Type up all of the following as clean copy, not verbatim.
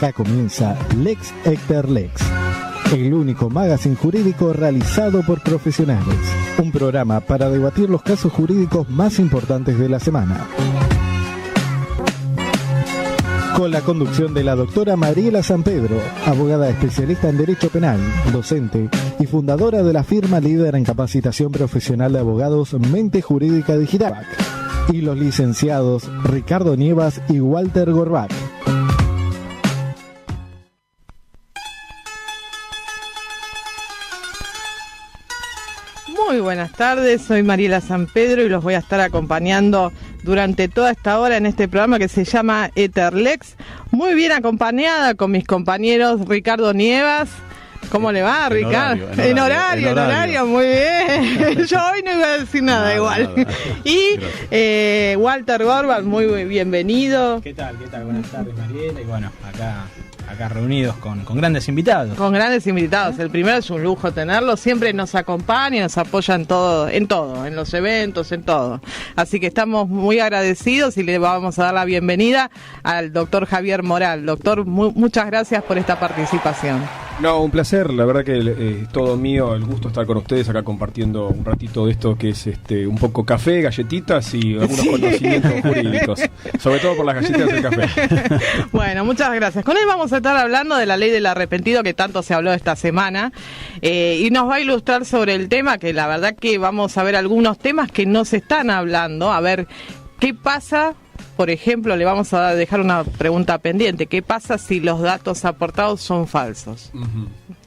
Acá comienza Lex Héctor Lex, el único magazine jurídico realizado por profesionales. Un programa para debatir los casos jurídicos más importantes de la semana. Con la conducción de la doctora Mariela Sampedro, abogada especialista en Derecho Penal, docente y fundadora de la firma líder en capacitación profesional de abogados Mente Jurídica Digital. Y los licenciados Ricardo Nievas y Walter Gorbach. Muy buenas tardes, soy Mariela Sampedro y los voy a estar acompañando durante toda esta hora en este programa que se llama Etherlex. Muy bien acompañada con mis compañeros Ricardo Nievas. ¿Cómo le va, Ricardo? En horario, muy bien. Yo hoy no iba a decir nada igual. Y Walter Gorbach, muy bienvenido. ¿Qué tal? Buenas tardes, Mariela. Y bueno, acá reunidos con grandes invitados. Con grandes invitados. El primero es un lujo tenerlo. Siempre nos acompaña, nos apoya en todo, en los eventos, en todo. Así que estamos muy agradecidos y le vamos a dar la bienvenida al doctor Javier Moral. Doctor, muchas gracias por esta participación. No, un placer, la verdad que es todo mío, el gusto estar con ustedes acá compartiendo un ratito de esto que es un poco café, galletitas y algunos conocimientos jurídicos, sobre todo por las galletitas del café. Bueno, muchas gracias. Con él vamos a estar hablando de la ley del arrepentido que tanto se habló esta semana y nos va a ilustrar sobre el tema que la verdad que vamos a ver algunos temas que no se están hablando, a ver qué pasa. Por ejemplo, le vamos a dejar una pregunta pendiente. ¿Qué pasa si los datos aportados son falsos?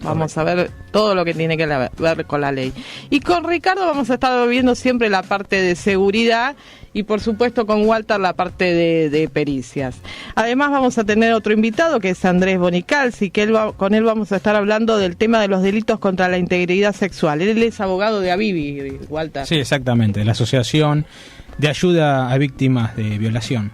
Vamos a ver todo lo que tiene que ver con la ley. Y con Ricardo vamos a estar viendo siempre la parte de seguridad y por supuesto con Walter la parte de pericias. Además vamos a tener otro invitado que es Andrés Bonicalzi, que con él vamos a estar hablando del tema de los delitos contra la integridad sexual. Él es abogado de AVIVI, Walter. Sí, exactamente, la Asociación de Ayuda a Víctimas de Violación.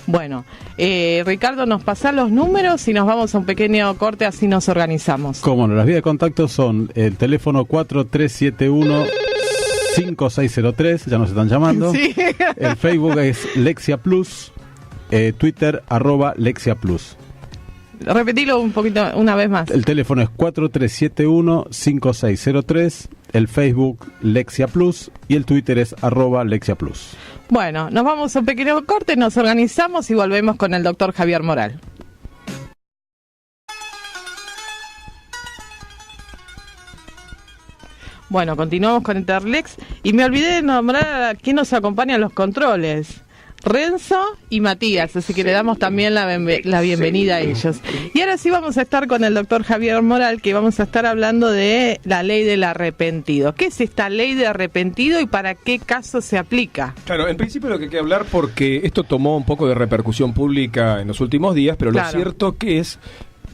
Bueno, Ricardo, nos pasa los números y nos vamos a un pequeño corte, así nos organizamos. Cómo no, las vías de contacto son el teléfono 4371-5603, ya nos están llamando. Sí. El Facebook es Lexia Plus, Twitter @Lexia Plus. Repetilo un poquito, una vez más. El teléfono es 4371-5603, el Facebook Lexia Plus y el Twitter es @Lexia Plus. Bueno, nos vamos a un pequeño corte, nos organizamos y volvemos con el doctor Javier Moral. Bueno, continuamos con Etherlex y me olvidé de nombrar a quien nos acompaña en los controles. Renzo y Matías, así que le damos también la bienvenida a ellos. Y ahora sí vamos a estar con el doctor Javier Moral, que vamos a estar hablando de la ley del arrepentido. ¿Qué es esta ley de arrepentido y para qué caso se aplica? Claro, en principio lo que hay que hablar, porque esto tomó un poco de repercusión pública en los últimos días, pero lo cierto que es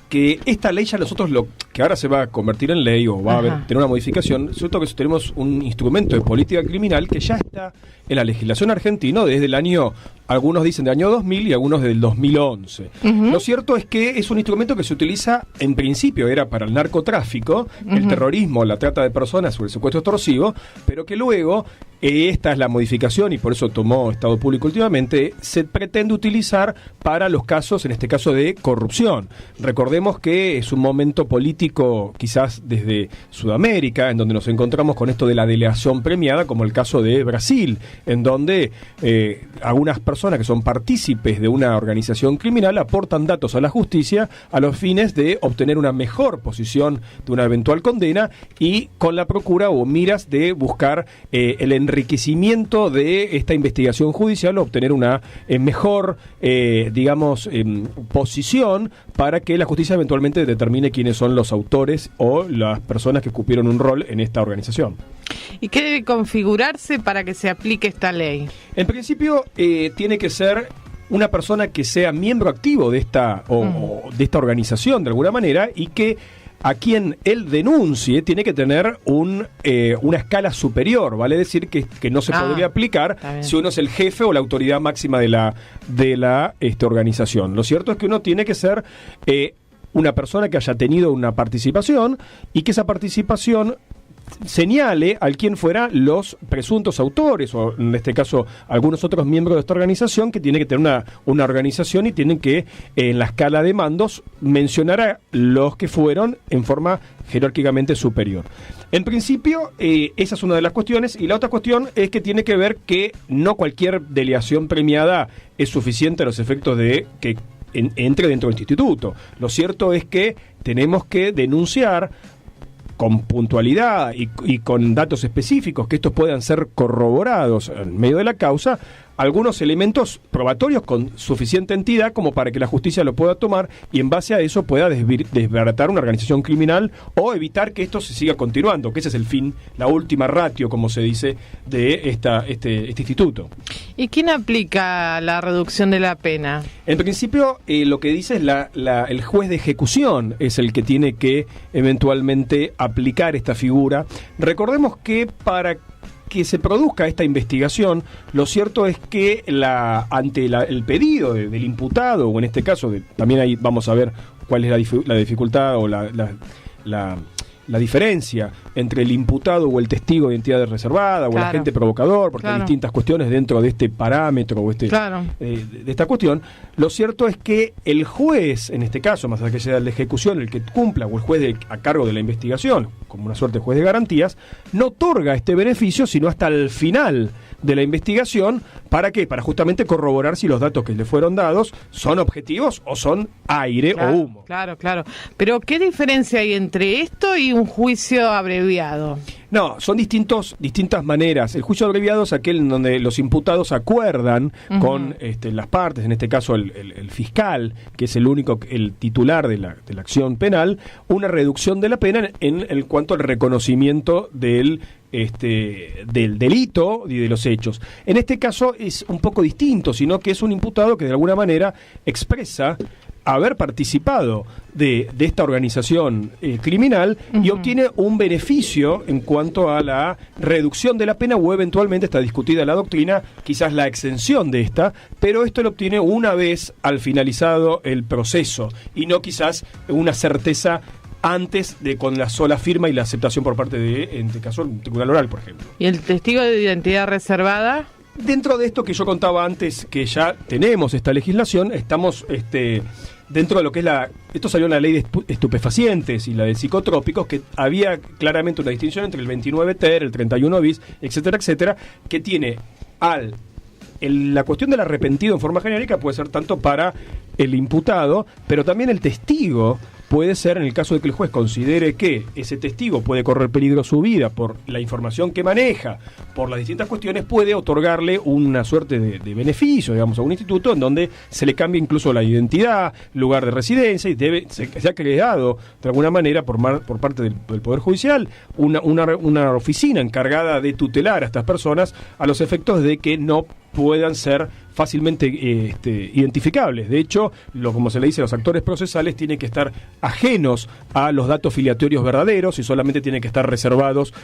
que esta ley ya nosotros, que ahora se va a convertir en ley o va a tener una modificación, cierto que tenemos un instrumento de política criminal que ya está en la legislación argentina desde el año, algunos dicen del año 2000 y algunos del 2011. Lo cierto es que es un instrumento que se utiliza, en principio era para el narcotráfico, el terrorismo, la trata de personas o el secuestro extorsivo, pero que luego, esta es la modificación y por eso tomó Estado Público últimamente, se pretende utilizar para los casos, en este caso de corrupción. Recordemos que es un momento político quizás desde Sudamérica, en donde nos encontramos con esto de la delegación premiada, como el caso de Brasil, en donde algunas personas que son partícipes de una organización criminal aportan datos a la justicia a los fines de obtener una mejor posición de una eventual condena y con la procura o miras de buscar el enriquecimiento de esta investigación judicial o obtener una mejor, posición para que la justicia eventualmente determine quiénes son los autores o las personas que cumplieron un rol en esta organización. ¿Y qué debe configurarse para que se aplique esta ley? En principio, tiene que ser una persona que sea miembro activo de esta o de esta organización de alguna manera y que a quien él denuncie tiene que tener una escala superior, vale decir que no se podría aplicar si uno es el jefe o la autoridad máxima de la organización. Lo cierto es que uno tiene que ser una persona que haya tenido una participación y que esa participación señale al quien fuera los presuntos autores, o en este caso algunos otros miembros de esta organización, que tiene que tener una organización y tienen que, en la escala de mandos, mencionar a los que fueron en forma jerárquicamente superior. En principio, esa es una de las cuestiones, y la otra cuestión es que tiene que ver que no cualquier delegación premiada es suficiente a los efectos de que entre dentro del instituto. Lo cierto es que tenemos que denunciar con puntualidad y con datos específicos, que estos puedan ser corroborados en medio de la causa, algunos elementos probatorios con suficiente entidad como para que la justicia lo pueda tomar y en base a eso pueda desbaratar una organización criminal o evitar que esto se siga continuando, que ese es el fin, la última ratio, como se dice, de este instituto. ¿Y quién aplica la reducción de la pena? En principio, lo que dice es el juez de ejecución es el que tiene que eventualmente aplicar esta figura. Recordemos que para que se produzca esta investigación, lo cierto es que ante el pedido del imputado, o en este caso, también ahí vamos a ver cuál es la dificultad o la diferencia entre el imputado o el testigo de identidad reservada o el agente provocador, porque hay distintas cuestiones dentro de este parámetro o de esta cuestión. Lo cierto es que el juez, en este caso, más allá que sea el de ejecución, el que cumpla, o el juez a cargo de la investigación, como una suerte de juez de garantías, no otorga este beneficio sino hasta el final de la investigación. ¿Para qué? Para justamente corroborar si los datos que le fueron dados son objetivos o son aire o humo. Claro. Pero ¿qué diferencia hay entre esto y un juicio abreviado? No, son distintas maneras. El juicio abreviado es aquel en donde los imputados acuerdan con las partes, en este caso el fiscal, que es el titular de la acción penal, una reducción de la pena en cuanto al reconocimiento del delito y de los hechos. En este caso es un poco distinto, sino que es un imputado que de alguna manera expresa haber participado de esta organización criminal y obtiene un beneficio en cuanto a la reducción de la pena, o eventualmente está discutida la doctrina, quizás la exención de esta, pero esto lo obtiene una vez al finalizado el proceso y no quizás una certeza antes de con la sola firma y la aceptación por parte de, en este caso, un tribunal oral, por ejemplo. ¿Y el testigo de identidad reservada? Dentro de esto que yo contaba antes, que ya tenemos esta legislación, estamos dentro de lo que es esto salió en la ley de estupefacientes y la de psicotrópicos, que había claramente una distinción entre el 29 ter, el 31 bis, etcétera, etcétera, que tiene la cuestión del arrepentido en forma genérica puede ser tanto para el imputado, pero también el testigo puede ser, en el caso de que el juez considere que ese testigo puede correr peligro su vida por la información que maneja, por las distintas cuestiones, puede otorgarle una suerte de beneficio, digamos, a un instituto en donde se le cambia incluso la identidad, lugar de residencia, y se ha creado de alguna manera por parte del Poder Judicial una oficina encargada de tutelar a estas personas a los efectos de que no puedan ser fácilmente identificables. De hecho, como se le dice a los actores procesales, tienen que estar ajenos a los datos filiatorios verdaderos y solamente tienen que estar reservados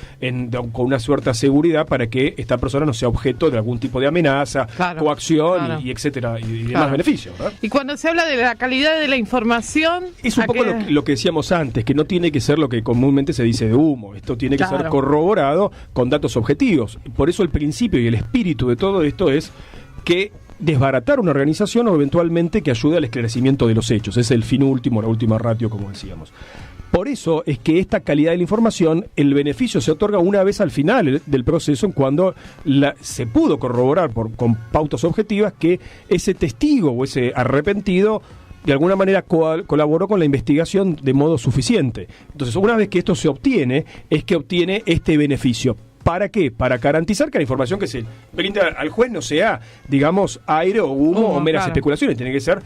con una cierta seguridad para que esta persona no sea objeto de algún tipo de amenaza, coacción y etcétera, y demás beneficios, ¿verdad? Y cuando se habla de la calidad de la información, es un poco lo que decíamos antes, que no tiene que ser lo que comúnmente se dice de humo. Esto tiene que ser corroborado con datos objetivos. Por eso el principio y el espíritu de todo esto es que desbaratar una organización o eventualmente que ayude al esclarecimiento de los hechos. Es el fin último, la última ratio, como decíamos. Por eso es que esta calidad de la información, el beneficio se otorga una vez al final del proceso, cuando se pudo corroborar con pautas objetivas que ese testigo o ese arrepentido de alguna manera colaboró con la investigación de modo suficiente. Entonces, una vez que esto se obtiene, es que obtiene este beneficio. ¿Para qué? Para garantizar que la información que se brinda al juez no sea, digamos, aire o humo o meras especulaciones. Tienen que ser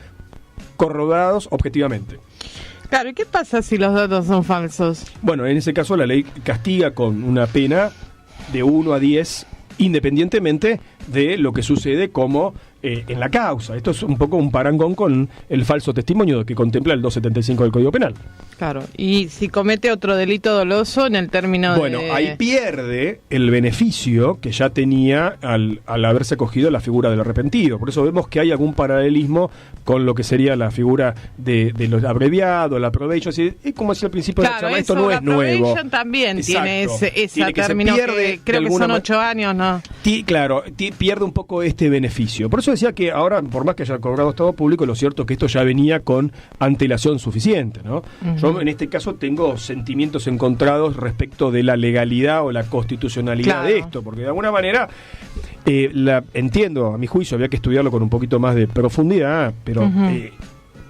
corroborados objetivamente. Claro, ¿y qué pasa si los datos son falsos? Bueno, en ese caso la ley castiga con una pena de 1 a 10, independientemente de lo que sucede como en la causa. Esto es un poco un parangón con el falso testimonio que contempla el 275 del Código Penal. Claro, y si comete otro delito doloso en el término ahí pierde el beneficio que ya tenía al haberse acogido la figura del arrepentido. Por eso vemos que hay algún paralelismo con lo que sería la figura de los abreviados, la probation. Es como decía al principio de la charla, esto no es nuevo. La probation también tiene ese término que creo que son 8 años, ¿no? Claro, pierde un poco este beneficio. Por eso decía que ahora, por más que haya cobrado Estado Público, lo cierto es que esto ya venía con antelación suficiente, ¿no? Yo en este caso tengo sentimientos encontrados respecto de la legalidad o la constitucionalidad de esto, porque de alguna manera entiendo, a mi juicio había que estudiarlo con un poquito más de profundidad, pero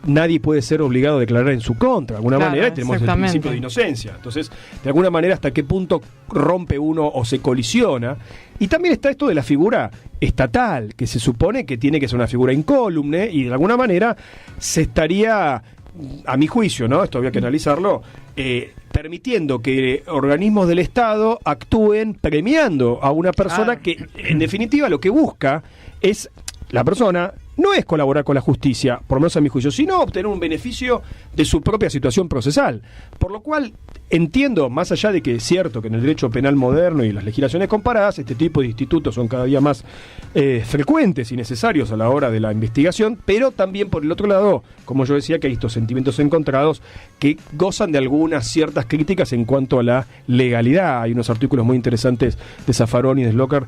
nadie puede ser obligado a declarar en su contra. De alguna manera tenemos el principio de inocencia. Entonces, de alguna manera, ¿hasta qué punto rompe uno o se colisiona? Y también está esto de la figura estatal, que se supone que tiene que ser una figura incólume y de alguna manera se estaría, a mi juicio, ¿no? Esto había que analizarlo, permitiendo que organismos del Estado actúen premiando a una persona que, en definitiva, lo que busca es la persona no es colaborar con la justicia, por lo menos a mi juicio, sino obtener un beneficio de su propia situación procesal. Por lo cual entiendo, más allá de que es cierto que en el derecho penal moderno y las legislaciones comparadas, este tipo de institutos son cada día más frecuentes y necesarios a la hora de la investigación, pero también por el otro lado, como yo decía, que hay estos sentimientos encontrados que gozan de algunas ciertas críticas en cuanto a la legalidad. Hay unos artículos muy interesantes de Zaffaroni y de Slocker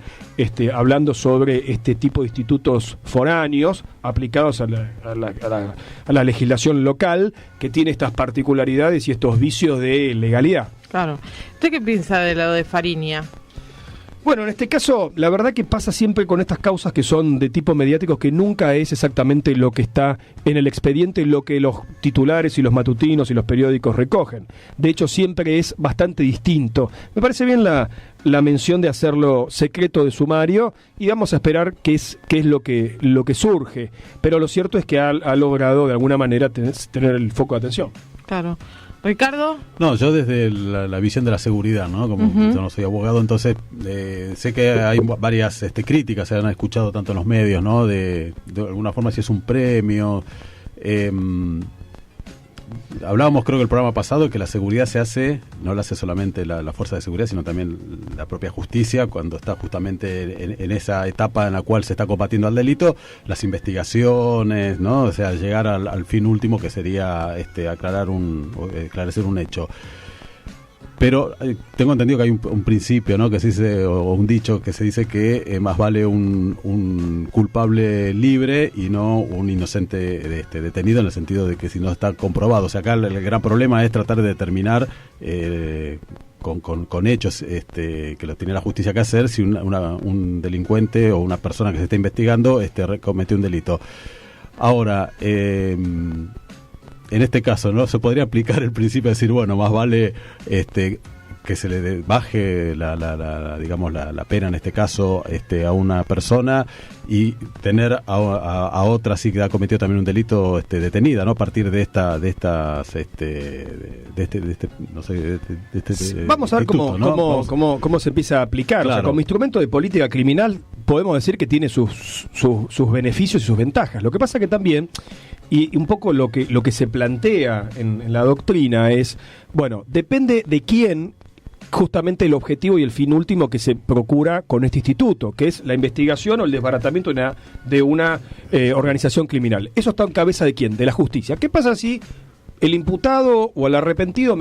hablando sobre este tipo de institutos foráneos aplicados a la legislación local, que tiene estas particularidades y estos vicios de legalidad. Claro. ¿Usted qué piensa de lo de Fariña? Bueno, en este caso, la verdad que pasa siempre con estas causas que son de tipo mediático, que nunca es exactamente lo que está en el expediente, lo que los titulares y los matutinos y los periódicos recogen. De hecho, siempre es bastante distinto. Me parece bien la mención de hacerlo secreto de sumario y vamos a esperar qué es lo que surge. Pero lo cierto es que ha logrado de alguna manera tener el foco de atención. Claro. ¿Ricardo? No, yo desde la visión de la seguridad, ¿no? Como yo no soy abogado, entonces sé que hay varias críticas, se han escuchado tanto en los medios, ¿no? De alguna forma si es un premio. Hablábamos, creo que el programa pasado, que la seguridad se hace, no la hace solamente la fuerza de seguridad, sino también la propia justicia, cuando está justamente en esa etapa en la cual se está combatiendo al delito, las investigaciones, ¿no? O sea, llegar al fin último, que sería esclarecer un hecho. Pero tengo entendido que hay un principio, ¿no? Que se dice, o un dicho que se dice que más vale un culpable libre y no un inocente detenido, en el sentido de que si no está comprobado. O sea, acá el gran problema es tratar de determinar con hechos que lo tiene la justicia que hacer si un delincuente o una persona que se está investigando cometió un delito. Ahora, en este caso, ¿no? Se podría aplicar el principio de decir, bueno, más vale que se le baje la pena, en este caso, a una persona, y tener a otra sí que ha cometido también un delito detenida, ¿no? A partir de vamos a ver cómo se empieza a aplicar. Claro. O sea, como instrumento de política criminal podemos decir que tiene sus beneficios y sus ventajas. Lo que pasa que también, y un poco lo que se plantea en la doctrina es, bueno, depende de quién justamente el objetivo y el fin último que se procura con este instituto, que es la investigación o el desbaratamiento de una organización criminal. ¿Eso está en cabeza de quién? De la justicia. ¿Qué pasa si el imputado o el arrepentido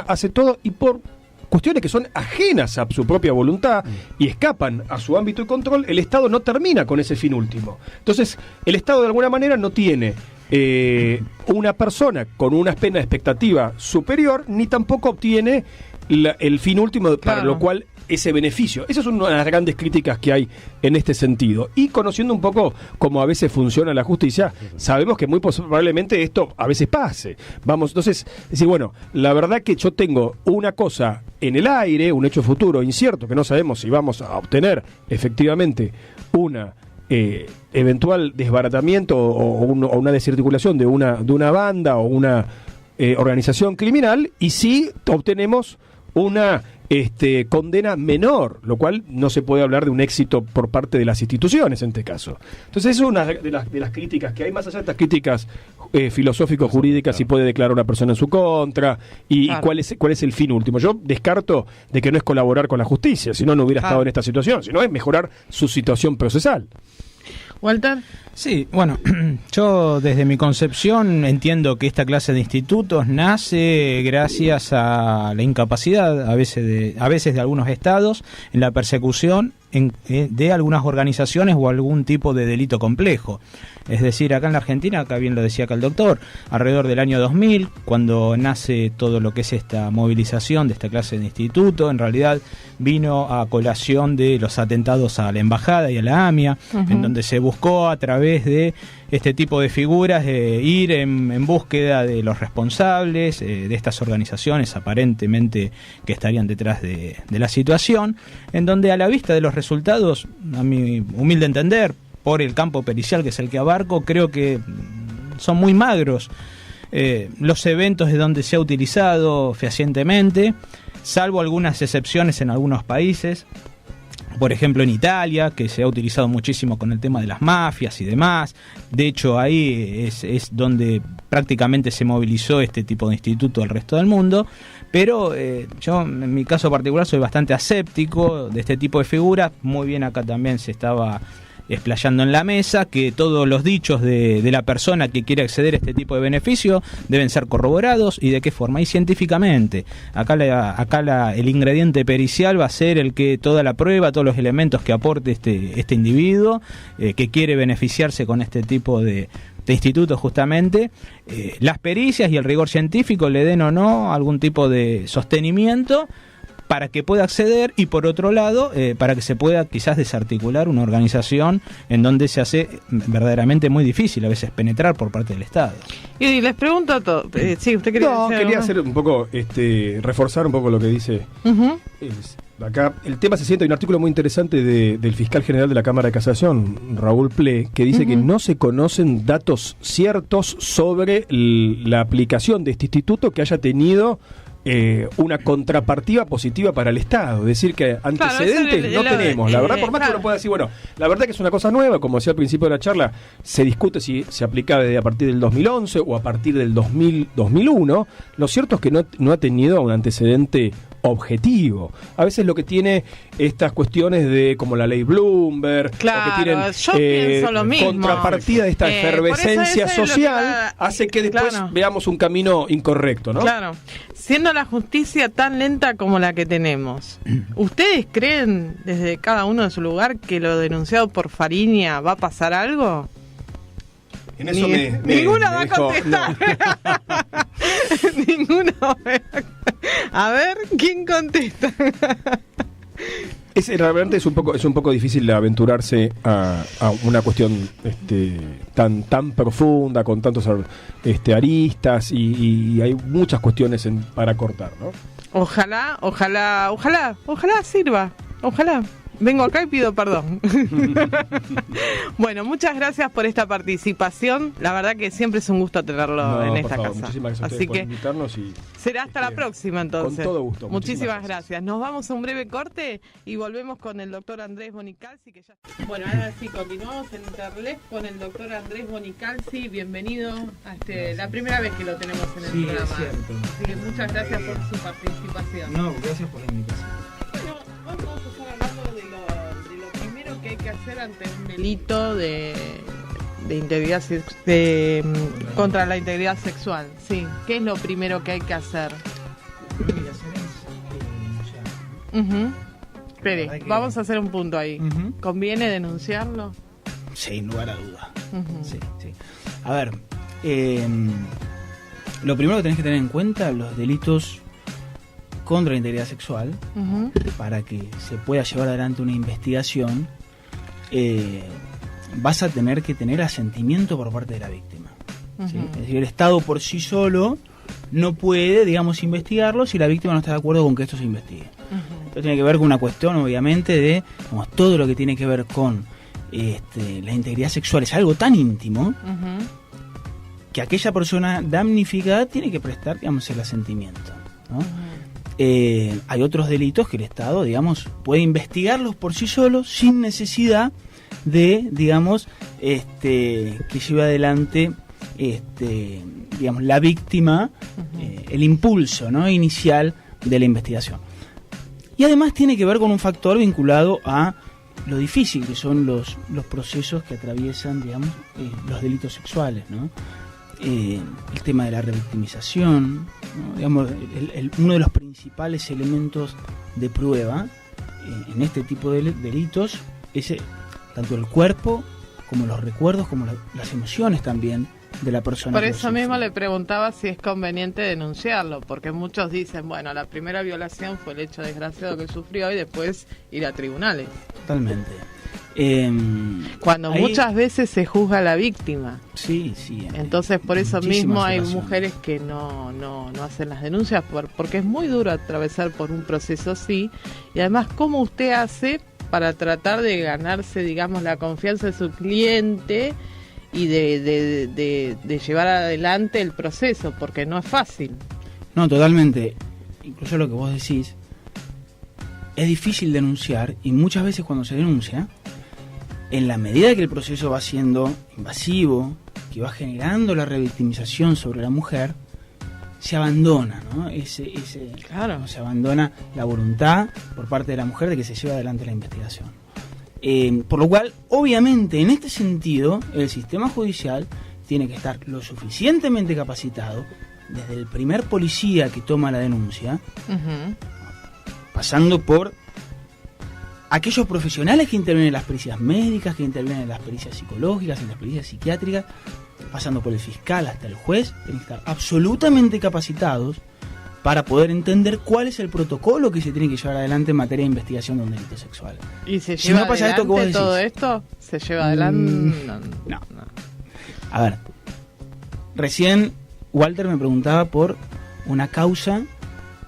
hace todo y por cuestiones que son ajenas a su propia voluntad y escapan a su ámbito de control, el Estado no termina con ese fin último? Entonces, el Estado de alguna manera no tiene una persona con una pena de expectativa superior, ni tampoco obtiene el fin último para lo cual ese beneficio. Esa es una de las grandes críticas que hay en este sentido. Y conociendo un poco cómo a veces funciona la justicia, sabemos que muy probablemente esto a veces pase. Entonces, decir, bueno, la verdad que yo tengo una cosa en el aire, un hecho futuro incierto, que no sabemos si vamos a obtener efectivamente una eventual desbaratamiento o una desarticulación de una banda o una organización criminal, y si obtenemos una condena menor, lo cual no se puede hablar de un éxito por parte de las instituciones en este caso. Entonces es una de las críticas que hay, más allá de estas críticas filosófico-jurídicas, si puede declarar una persona en su contra y cuál es el fin último. Yo descarto de que no es colaborar con la justicia, si no hubiera estado en esta situación, sino es mejorar su situación procesal. Walter. Sí, bueno, yo desde mi concepción entiendo que esta clase de institutos nace gracias a la incapacidad a veces de algunos estados en la persecución de algunas organizaciones o algún tipo de delito complejo. Es decir, acá en la Argentina, acá bien lo decía acá el doctor, alrededor del año 2000, cuando nace todo lo que es esta movilización de esta clase de instituto, en realidad vino a colación de los atentados a la embajada y a la AMIA, en donde se buscó a través de este tipo de figuras ir en búsqueda de los responsables de estas organizaciones aparentemente que estarían detrás de la situación, en donde a la vista de los resultados, a mi humilde entender, por el campo pericial que es el que abarco, creo que son muy magros los eventos de donde se ha utilizado fehacientemente, salvo algunas excepciones en algunos países. Por ejemplo, en Italia, que se ha utilizado muchísimo con el tema de las mafias y demás. De hecho, ahí es donde prácticamente se movilizó este tipo de instituto al resto del mundo. Pero yo, en mi caso particular, soy bastante aséptico de este tipo de figuras. Muy bien, acá también se estaba explayando en la mesa que todos los dichos de la persona que quiere acceder a este tipo de beneficio deben ser corroborados, y de qué forma, y científicamente. Acá el ingrediente pericial va a ser el que toda la prueba, todos los elementos que aporte este individuo que quiere beneficiarse con este tipo de institutos, justamente, las pericias y el rigor científico le den o no algún tipo de sostenimiento para que pueda acceder, y por otro lado, para que se pueda quizás desarticular una organización en donde se hace verdaderamente muy difícil a veces penetrar por parte del Estado. Y les pregunto a todos, sí, usted quería decir quería hacer un poco, reforzar un poco lo que dice. Acá el tema se siente, hay un artículo muy interesante del fiscal general de la Cámara de Casación, Raúl Ple, que dice que no se conocen datos ciertos sobre la aplicación de este instituto que haya tenido una contrapartida positiva para el Estado. Es decir, que antecedentes no tenemos. La verdad, por más que uno pueda decir, bueno, la verdad que es una cosa nueva, como decía al principio de la charla, se discute si se aplica desde a partir del 2011 o a partir del 2001. Lo cierto es que no ha tenido un antecedente objetivo. A veces lo que tiene estas cuestiones de como la ley Bloomberg, claro, que tienen yo pienso lo mismo. Contrapartida de esta efervescencia social, hace que después veamos un camino incorrecto, ¿no? Claro. Siendo la justicia tan lenta como la que tenemos, ¿ustedes creen desde cada uno de su lugar que lo denunciado por Fariña va a pasar algo? En eso ninguno va a contestar. No. Ninguno. A ver, ¿quién contesta? Realmente es un poco difícil aventurarse a una cuestión tan profunda, con tantos aristas, y hay muchas cuestiones para cortar, ¿no? Ojalá sirva. Ojalá. Vengo acá y pido perdón. Bueno, muchas gracias por esta participación. La verdad que siempre es un gusto tenerlo en esta casa. Muchísimas gracias por invitarnos. Y será hasta la próxima, entonces. Con todo gusto. Muchísimas gracias. Nos vamos a un breve corte y volvemos con el doctor Andrés Bonicalzi. Bueno, ahora sí, continuamos en Internet con el doctor Andrés Bonicalzi. Bienvenido a la primera vez que lo tenemos en el programa. Es cierto. Así que muchas gracias por su participación. No, gracias por la invitación. Bueno, vamos a estar hablando de lo primero que hay que hacer ante un delito de integridad contra la integridad sexual. Sí, ¿qué es lo primero que hay que hacer? Lo que hay que hacer es denunciar. Espere, vamos a hacer un punto ahí. ¿Conviene denunciarlo? Sin lugar a duda. Sí. A ver, lo primero que tenés que tener en cuenta, los delitos contra la integridad sexual, para que se pueda llevar adelante una investigación, vas a tener que tener asentimiento por parte de la víctima. ¿Sí? Es decir, el Estado por sí solo no puede, digamos, investigarlo si la víctima no está de acuerdo con que esto se investigue. Esto tiene que ver con una cuestión, obviamente, de todo lo que tiene que ver con la integridad sexual. Es algo tan íntimo que aquella persona damnificada tiene que prestar, digamos, el asentimiento, ¿no? hay otros delitos que el Estado, digamos, puede investigarlos por sí solo sin necesidad de, digamos, que lleve adelante, digamos, la víctima, el impulso, ¿no?, inicial de la investigación. Y además tiene que ver con un factor vinculado a lo difícil que son los procesos que atraviesan, digamos, los delitos sexuales, ¿no? El tema de la revictimización, ¿no? Digamos, uno de los principales elementos de prueba en este tipo de delitos es tanto el cuerpo como los recuerdos, como las emociones también de la persona. Por eso mismo le preguntaba si es conveniente denunciarlo, porque muchos dicen, bueno, la primera violación fue el hecho desgraciado que sufrió y después ir a tribunales. Totalmente. Cuando muchas veces se juzga a la víctima. Sí. Entonces por eso mismo hay mujeres que no hacen las denuncias, porque es muy duro atravesar por un proceso así. Y además, ¿cómo usted hace para tratar de ganarse, digamos, la confianza de su cliente y de llevar adelante el proceso? Porque no es fácil. No, totalmente. Incluso lo que vos decís, es difícil denunciar, y muchas veces cuando se denuncia, en la medida que el proceso va siendo invasivo, que va generando la revictimización sobre la mujer, se abandona, ¿no? Claro, se abandona la voluntad por parte de la mujer de que se lleve adelante la investigación. Por lo cual, obviamente, en este sentido, el sistema judicial tiene que estar lo suficientemente capacitado, desde el primer policía que toma la denuncia, pasando por aquellos profesionales que intervienen en las pericias médicas, que intervienen en las pericias psicológicas, en las pericias psiquiátricas, pasando por el fiscal hasta el juez, tienen que estar absolutamente capacitados para poder entender cuál es el protocolo que se tiene que llevar adelante en materia de investigación de un delito sexual. ¿Y se lleva adelante esto que vos decís? ¿Todo esto se lleva adelante? No. A ver, recién Walter me preguntaba por una causa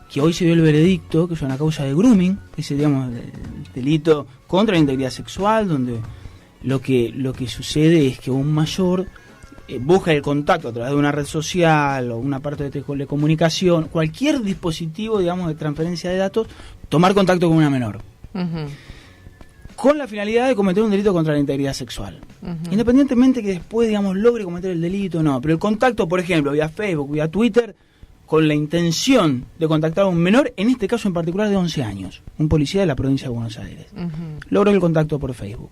que hoy se dio el veredicto, que es una causa de grooming, ese, digamos, el delito contra la integridad sexual, donde lo que sucede es que un mayor busca el contacto a través de una red social o una parte de comunicación, cualquier dispositivo, digamos, de transferencia de datos, tomar contacto con una menor. Con la finalidad de cometer un delito contra la integridad sexual. Independientemente que después, digamos, logre cometer el delito o no. Pero el contacto, por ejemplo, vía Facebook, vía Twitter, con la intención de contactar a un menor, en este caso en particular de 11 años, un policía de la provincia de Buenos Aires. Logró el contacto por Facebook.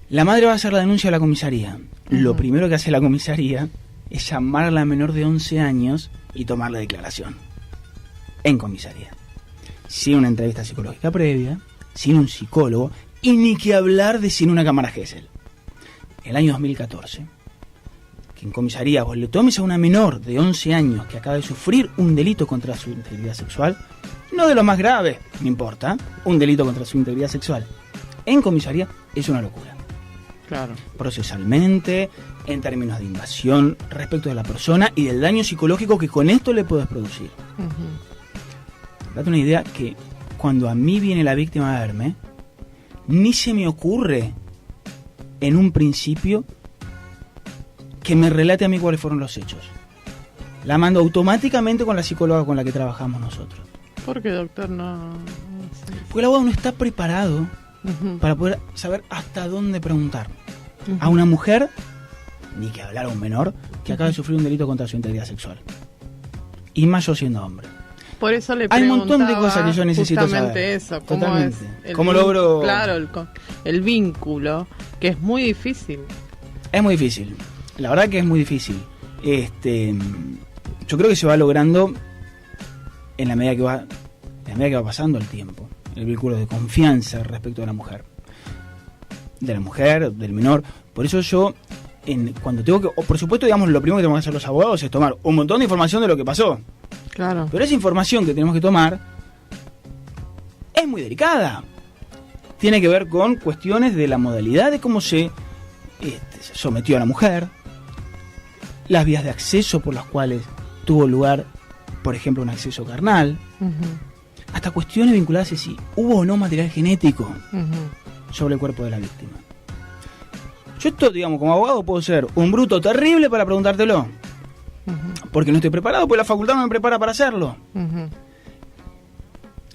La madre va a hacer la denuncia a la comisaría. Lo primero que hace la comisaría es llamar a la menor de 11 años y tomar la declaración. En comisaría. Sin una entrevista psicológica previa, sin un psicólogo, y ni que hablar de sin una cámara Gesell. El año 2014, que en comisaría vos le tomes a una menor de 11 años que acaba de sufrir un delito contra su integridad sexual, no de lo más grave, no importa, un delito contra su integridad sexual, en comisaría es una locura. Claro. Procesalmente, en términos de invasión respecto de la persona y del daño psicológico que con esto le puedes producir. Date una idea que cuando a mí viene la víctima a verme, ni se me ocurre en un principio que me relate a mí cuáles fueron los hechos. La mando automáticamente con la psicóloga con la que trabajamos nosotros. ¿Por qué, doctor? No. Porque el abogado no está preparado para poder saber hasta dónde preguntar. A una mujer, ni que hablar a un menor, que acaba de sufrir un delito contra su integridad sexual. Y más yo siendo hombre. Por eso le hay un montón de cosas que yo necesito justamente saber. Eso, ¿cómo totalmente. Es ¿Cómo logro? Claro, el vínculo, que es muy difícil. Es muy difícil. La verdad que es muy difícil. Yo creo que se va logrando en la medida que va pasando el tiempo. El vínculo de confianza respecto de la mujer. Del menor. Por eso yo, cuando tengo que... por supuesto, digamos, lo primero que tenemos que hacer los abogados es tomar un montón de información de lo que pasó. Claro. Pero esa información que tenemos que tomar es muy delicada. Tiene que ver con cuestiones de la modalidad de cómo se sometió a la mujer, las vías de acceso por las cuales tuvo lugar, por ejemplo, un acceso carnal, hasta cuestiones vinculadas a si hubo o no material genético sobre el cuerpo de la víctima. Yo esto, digamos, como abogado puedo ser un bruto terrible para preguntártelo, porque no estoy preparado, porque la facultad no me prepara para hacerlo.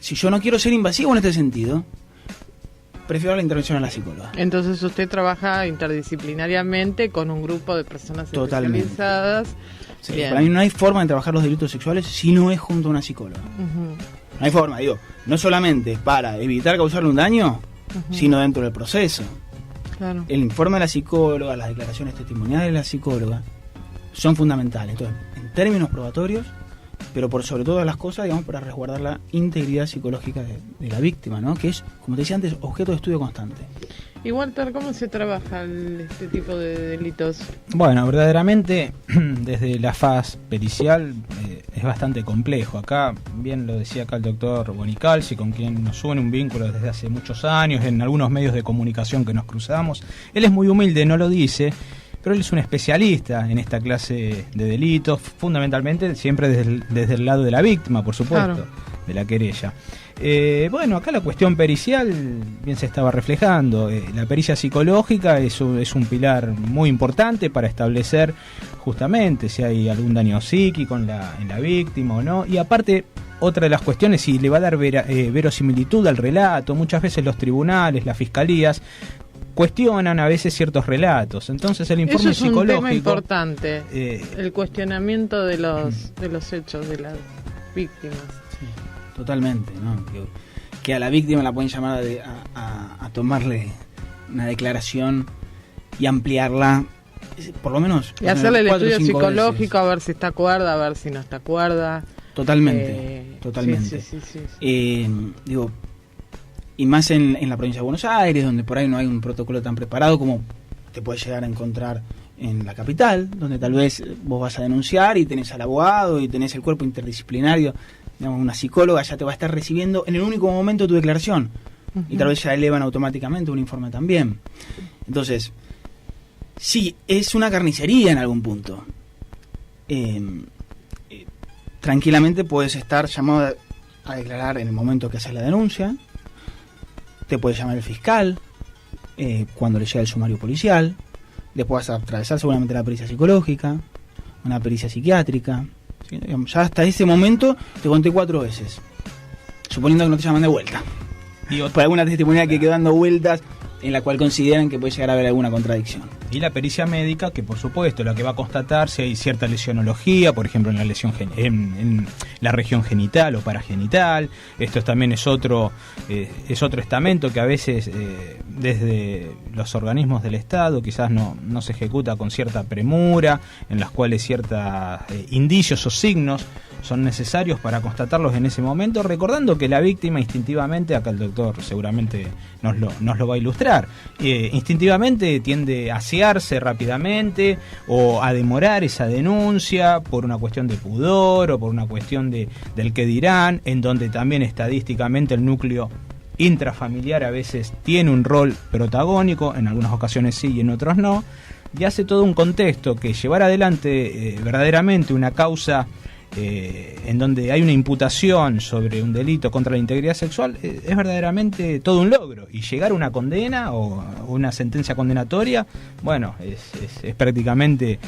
si yo no quiero ser invasivo en este sentido, prefiero la intervención a la psicóloga. Entonces usted trabaja interdisciplinariamente con un grupo de personas especializadas. Sí, para mí no hay forma de trabajar los delitos sexuales si no es junto a una psicóloga. No hay forma, digo, no solamente para evitar causarle un daño, sino dentro del proceso. Claro. El informe de la psicóloga, las declaraciones testimoniales de la psicóloga son fundamentales. Entonces, en términos probatorios, pero por sobre todas las cosas, digamos, para resguardar la integridad psicológica de la víctima, ¿no? Que es, como te decía antes, objeto de estudio constante. Y Walter, ¿cómo se trabaja este tipo de delitos? Bueno, verdaderamente, desde la faz pericial es bastante complejo. Acá, bien lo decía acá el doctor Bonicalci, con quien nos une un vínculo desde hace muchos años, en algunos medios de comunicación que nos cruzamos. Él es muy humilde, no lo dice, pero él es un especialista en esta clase de delitos, fundamentalmente siempre desde el lado de la víctima, por supuesto, claro, de la querella. Bueno, acá la cuestión pericial bien se estaba reflejando. La pericia psicológica es un pilar muy importante para establecer justamente si hay algún daño psíquico en la víctima o no. Y aparte, otra de las cuestiones, si le va a dar verosimilitud al relato. Muchas veces los tribunales, las fiscalías cuestionan a veces ciertos relatos. Entonces el informe psicológico... Eso es un tema importante, el cuestionamiento de los hechos de las víctimas. Sí, totalmente, ¿no? Que a la víctima la pueden llamar a tomarle una declaración y ampliarla, por lo menos... Y hacerle el estudio psicológico, veces, a ver si está cuerda, a ver si no está cuerda. Totalmente, totalmente. Sí. Digo... Y más en la provincia de Buenos Aires, donde por ahí no hay un protocolo tan preparado como te puedes llegar a encontrar en la capital, donde tal vez vos vas a denunciar y tenés al abogado y tenés el cuerpo interdisciplinario, digamos, una psicóloga ya te va a estar recibiendo en el único momento tu declaración. Y tal vez ya elevan automáticamente un informe también. Entonces, sí, es una carnicería en algún punto. Tranquilamente puedes estar llamado a declarar en el momento que haces la denuncia. Te puede llamar el fiscal cuando le llega el sumario policial. Después vas a atravesar seguramente la pericia psicológica, una pericia psiquiátrica. ¿Sí? Ya hasta ese momento te conté 4 veces, suponiendo que no te llaman de vuelta. Y por alguna testimonía que quedó dando vueltas en la cual consideran que puede llegar a haber alguna contradicción. Y la pericia médica, que por supuesto la que va a constatar si hay cierta lesionología, por ejemplo en la lesión en la región genital o paragenital. Esto también es otro estamento que a veces desde los organismos del Estado quizás no se ejecuta con cierta premura, en las cuales ciertos indicios o signos son necesarios para constatarlos en ese momento, recordando que la víctima instintivamente, acá el doctor seguramente nos lo va a ilustrar, instintivamente tiende a asearse rápidamente o a demorar esa denuncia por una cuestión de pudor o por una cuestión del que dirán, en donde también estadísticamente el núcleo intrafamiliar a veces tiene un rol protagónico, en algunas ocasiones sí y en otros no, y hace todo un contexto que llevar adelante verdaderamente una causa en donde hay una imputación sobre un delito contra la integridad sexual es verdaderamente todo un logro, y llegar a una condena o una sentencia condenatoria, bueno, es prácticamente,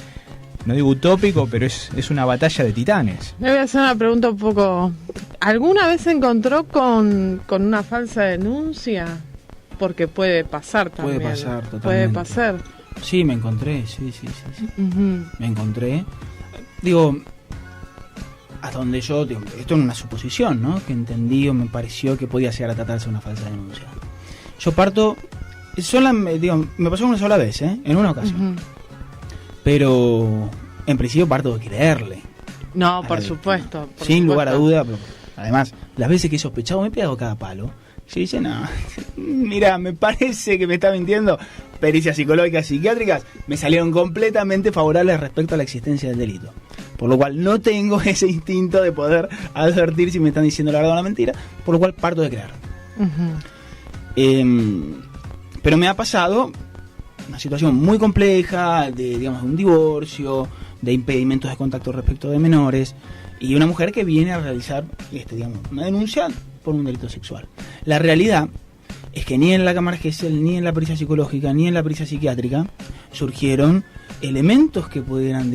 no digo utópico, pero es una batalla de titanes. Me voy a hacer una pregunta un poco... ¿Alguna vez se encontró con una falsa denuncia? Porque puede pasar también. Puede pasar, totalmente. Puede pasar. Sí, me encontré, sí. Me encontré. Digo... Hasta donde yo, esto es una suposición, ¿no? Que entendí o me pareció que podía llegar a tratarse de una falsa denuncia. Yo parto, me pasó una sola vez, en una ocasión. Pero en principio parto de creerle. No, por supuesto. Sin lugar a duda, pero además, las veces que he sospechado me he pegado cada palo. Yo dice, no, mira, me parece que me está mintiendo. Pericias psicológicas, psiquiátricas, me salieron completamente favorables respecto a la existencia del delito. Por lo cual no tengo ese instinto de poder advertir si me están diciendo la verdad o la mentira, por lo cual parto de creer. Pero me ha pasado una situación muy compleja de un divorcio, de impedimentos de contacto respecto de menores, y una mujer que viene a realizar una denuncia por un delito sexual. La realidad es que ni en la cámara GESEL, ni en la pericia psicológica, ni en la pericia psiquiátrica surgieron elementos que pudieran,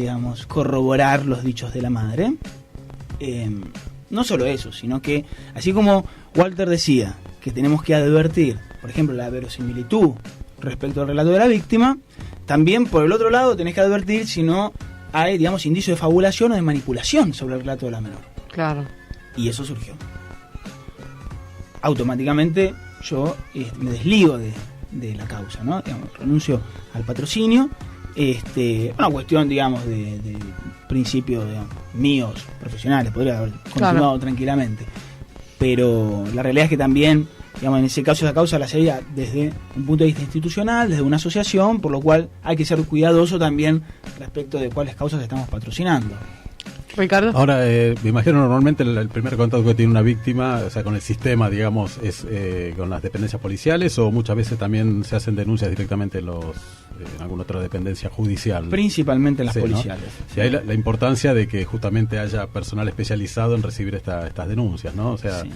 corroborar los dichos de la madre, no solo eso, sino que, así como Walter decía, que tenemos que advertir, por ejemplo, la verosimilitud respecto al relato de la víctima, también por el otro lado tenés que advertir si no hay, digamos, indicios de fabulación o de manipulación sobre el relato de la menor. Claro. Y eso surgió. Automáticamente yo me desligo de la causa, ¿no? Digamos, renuncio al patrocinio. Una cuestión, digamos, de principios, digamos, míos, profesionales, podría haber continuado tranquilamente. Pero la realidad es que también, digamos, en ese caso esa causa la seguía desde un punto de vista institucional, desde una asociación, por lo cual hay que ser cuidadoso también respecto de cuáles causas estamos patrocinando. Ricardo. Ahora, me imagino normalmente el primer contacto que tiene una víctima, o sea, con el sistema, digamos, es con las dependencias policiales, o muchas veces también se hacen denuncias directamente en alguna otra dependencia judicial. Principalmente las policiales. ¿No? Sí, hay la importancia de que justamente haya personal especializado en recibir estas denuncias, ¿no? O sea, sí.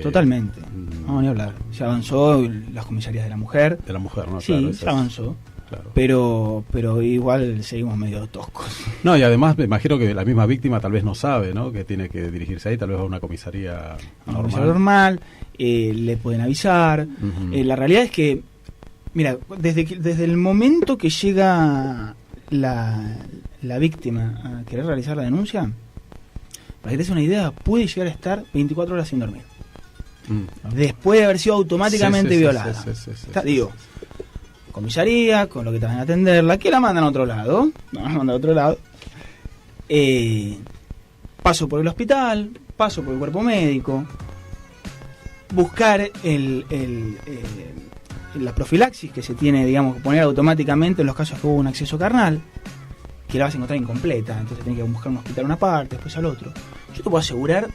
Totalmente. No, ni hablar. Se avanzó en las comisarías de la mujer. De la mujer, ¿no? Sí, claro, se avanzó. Claro. Pero igual seguimos medio toscos. No, y además me imagino que la misma víctima tal vez no sabe, ¿no? Que tiene que dirigirse ahí, tal vez a una comisaría normal. Le pueden avisar. Uh-huh. La realidad es que, mira, desde el momento que llega la víctima a querer realizar la denuncia, para que te des una idea, puede llegar a estar 24 horas sin dormir. Después de haber sido automáticamente violada. Digo, comisaría, con lo que te van a atenderla, que la mandan a otro lado, paso por el hospital, paso por el cuerpo médico, buscar la profilaxis que se tiene, digamos, poner automáticamente en los casos que hubo un acceso carnal, que la vas a encontrar incompleta, entonces tenés que buscar un hospital una parte, después al otro. Yo te puedo asegurar,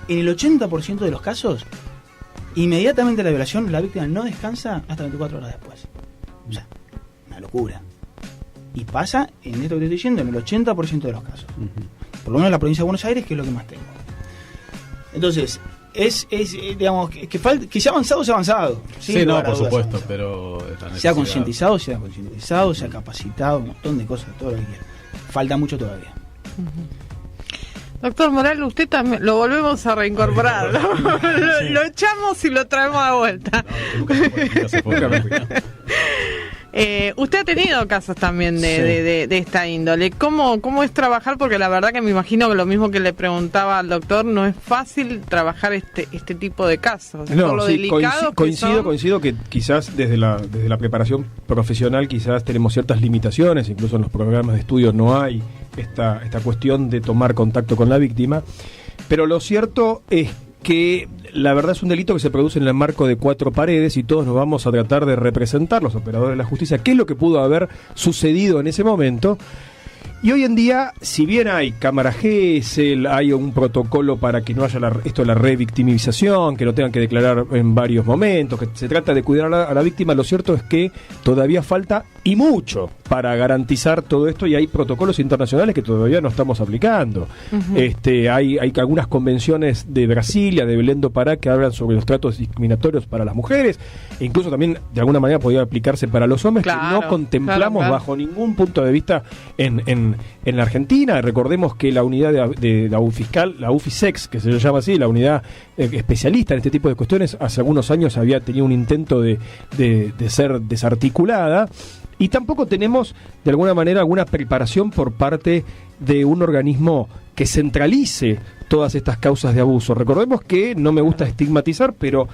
en el 80% de los casos, inmediatamente la violación, la víctima no descansa hasta 24 horas después. O sea, una locura. Y pasa, en esto que te estoy diciendo, en el 80% de los casos. Uh-huh. Por lo menos en la provincia de Buenos Aires, que es lo que más tengo. Entonces, digamos, que se ha avanzado, se ha avanzado. Sí, no, por supuesto, pero... Se ha concientizado, se ha capacitado, un montón de cosas, todo lo que quiera. Falta mucho todavía. Uh-huh. Doctor Moral, usted también lo volvemos a reincorporar, ¿no? Lo echamos y lo traemos de vuelta. Usted ha tenido casos también de esta índole. ¿Cómo es trabajar? Porque la verdad que me imagino que lo mismo que le preguntaba al doctor, no es fácil trabajar este tipo de casos. No, sí, coincido que quizás desde la preparación profesional quizás tenemos ciertas limitaciones, incluso en los programas de estudio no hay esta cuestión de tomar contacto con la víctima, pero lo cierto es que la verdad es un delito que se produce en el marco de 4 paredes y todos nos vamos a tratar de representar, los operadores de la justicia, qué es lo que pudo haber sucedido en ese momento. Y hoy en día, si bien hay cámara GESEL, hay un protocolo para que no haya la revictimización, que lo tengan que declarar en varios momentos, que se trata de cuidar a la víctima, lo cierto es que todavía falta y mucho para garantizar todo esto, y hay protocolos internacionales que todavía no estamos aplicando. Uh-huh. Hay algunas convenciones de Brasilia, de Belém do Pará, que hablan sobre los tratos discriminatorios para las mujeres, e incluso también de alguna manera podría aplicarse para los hombres, claro, que no contemplamos bajo ningún punto de vista en la Argentina. Recordemos que la unidad de la UFiscal, la UFISEX, que se llama así, la unidad especialista en este tipo de cuestiones, hace algunos años había tenido un intento de ser desarticulada, y tampoco tenemos de alguna manera alguna preparación por parte de un organismo que centralice todas estas causas de abuso. Recordemos que, no me gusta estigmatizar, pero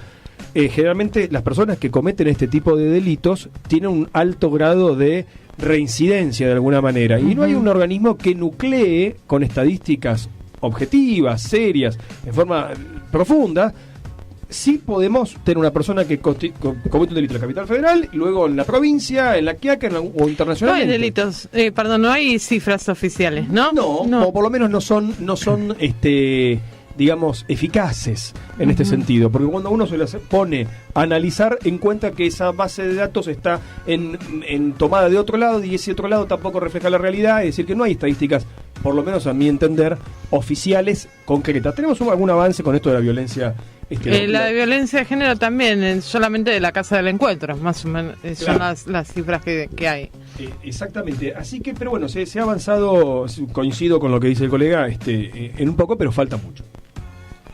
generalmente las personas que cometen este tipo de delitos tienen un alto grado de reincidencia de alguna manera, y no hay un organismo que nuclee con estadísticas objetivas, serias, en forma profunda. Sí podemos tener una persona que comete un delito en la capital federal, y luego en la provincia, en la Quiaca o internacionalmente. No hay delitos, no hay cifras oficiales, ¿no? No, o por lo menos no son digamos, eficaces en este sentido, porque cuando uno se las pone a analizar, encuentra que esa base de datos está en tomada de otro lado, y ese otro lado tampoco refleja la realidad, es decir, que no hay estadísticas, por lo menos a mi entender, oficiales concretas. Tenemos algún avance con esto de la violencia La de violencia de género también, solamente de la Casa del Encuentro, más o menos, son las cifras que hay. Exactamente, así que, pero bueno, se ha avanzado, coincido con lo que dice el colega, en un poco, pero falta mucho.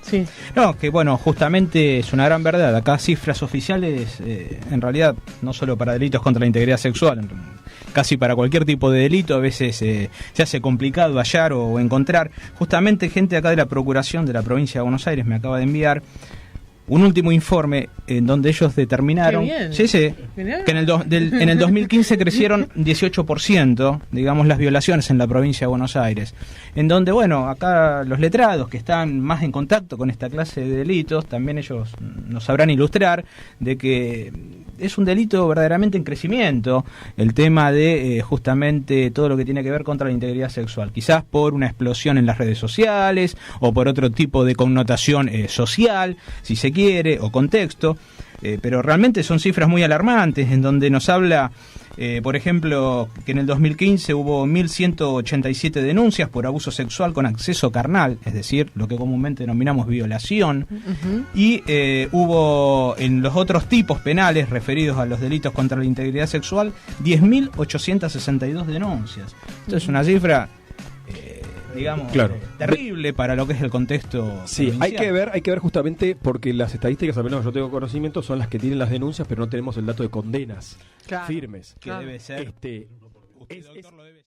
Sí. No, que bueno, justamente es una gran verdad. Acá cifras oficiales, en realidad, no solo para delitos contra la integridad sexual, casi para cualquier tipo de delito, a veces se hace complicado hallar o encontrar. Justamente gente acá de la Procuración de la Provincia de Buenos Aires me acaba de enviar un último informe en donde ellos determinaron que en el 2015 crecieron 18%, digamos, las violaciones en la provincia de Buenos Aires, en donde, bueno, acá los letrados que están más en contacto con esta clase de delitos, también ellos nos sabrán ilustrar de que es un delito verdaderamente en crecimiento, el tema de justamente todo lo que tiene que ver contra la integridad sexual, quizás por una explosión en las redes sociales o por otro tipo de connotación social, si se quiere, o contexto, pero realmente son cifras muy alarmantes, en donde nos habla, por ejemplo, que en el 2015 hubo 1.187 denuncias por abuso sexual con acceso carnal, es decir, lo que comúnmente denominamos violación, y hubo en los otros tipos penales referidos a los delitos contra la integridad sexual 10.862 denuncias. Esto es una cifra digamos, terrible para lo que es el contexto. Sí, hay que ver justamente porque las estadísticas, al menos yo tengo conocimiento, son las que tienen las denuncias, pero no tenemos el dato de condenas firmes. Que debe ser. Usted, doctor, lo debe